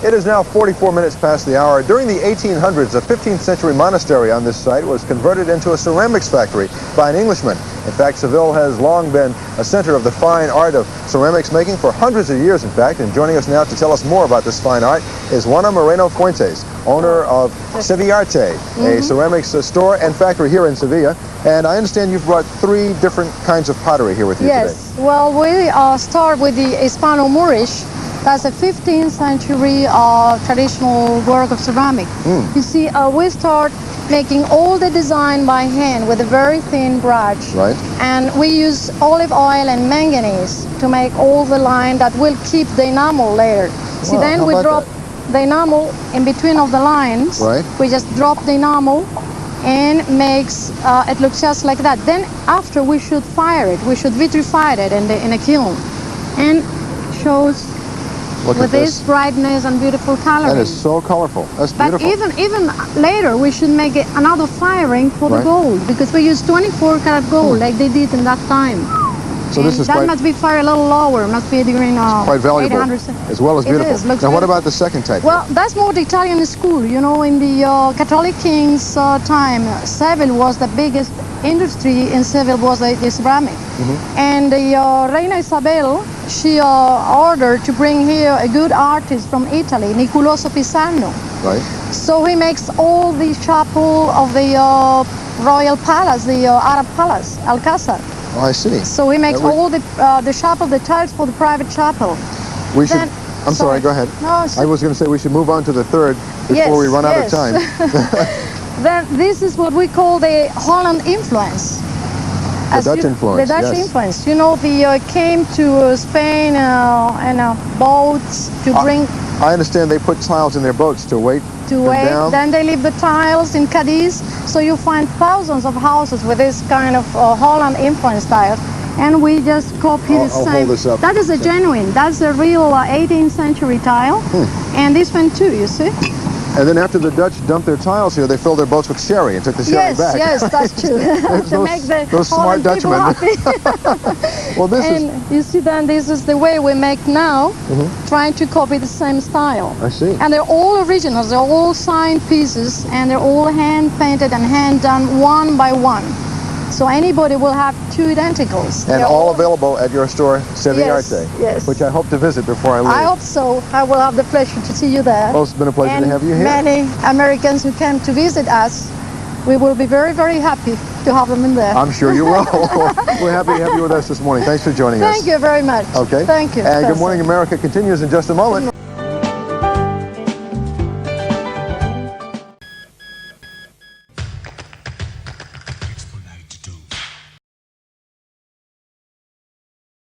It is now 44 minutes past the hour. During the 1800s, a 15th century monastery on this site was converted into a ceramics factory by an Englishman. In fact, Seville has long been a center of the fine art of ceramics making for hundreds of years, in fact. And joining us now to tell us more about this fine art is Juana Moreno, owner of Sevillarte, a ceramics store and factory here in Sevilla. And I understand you've brought 3 different kinds of pottery here with you today. Yes, well, we start with the Hispano-Moorish. That's a 15th century traditional work of ceramic. You see, we start making all the design by hand with a very thin brush. Right. And we use olive oil and manganese to make all the line that will keep the enamel later. See, then we drop the enamel in between of the lines. Right. We just drop the enamel and makes it looks just like that. Then after we should fire it, we should vitrify it in a kiln, and shows with this brightness and beautiful coloring. That is so colorful. That's beautiful. But even later, we should make another firing for the gold, because we use 24 karat gold like they did in that time. So this is that must be fired a little lower, must be during quite valuable, as well as beautiful. It is, now, what about the second type? Well, that's more the Italian school. You know, in the Catholic king's time, Seville was the biggest industry in Seville, was the ceramic. And the Reina Isabel, she ordered to bring here a good artist from Italy, Nicoloso Pisano. Right. So he makes all the chapel of the royal palace, the Arab palace, Alcázar. Oh, I see. So he makes all the chapel, the tiles for the private chapel. We should. I'm sorry. Go ahead. No, I was going to say we should move on to the third before we run out of time. Then this is what we call the Holland influence. The Dutch influence. The Dutch influence. You know, they came to Spain in boats to bring. I understand they put tiles in their boats to weight them down. Then they leave the tiles in Cadiz. So you find thousands of houses with this kind of Holland influence tiles. And we just copy the same. I'll hold this up. That is a genuine. That's a real 18th century tile. And this one too, you see. And then after the Dutch dumped their tiles here, they filled their boats with sherry and took the sherry back. Yes, that's true. To make those smart Dutchmen. Well, you see, then this is the way we make now, trying to copy the same style. I see. And they're all originals. They're all signed pieces, and they're all hand painted and hand done one by one. So anybody will have 2 identicals. And all available at your store, Sevillarte. Yes. Which I hope to visit before I leave. I hope so. I will have the pleasure to see you there. Well, it's been a pleasure to have you here. Many Americans who came to visit us, we will be very, very happy to have them in there. I'm sure you will. We're happy to have you with us this morning. Thanks for joining us. Thank you very much. Okay. Thank you. And Good Morning America continues in just a moment.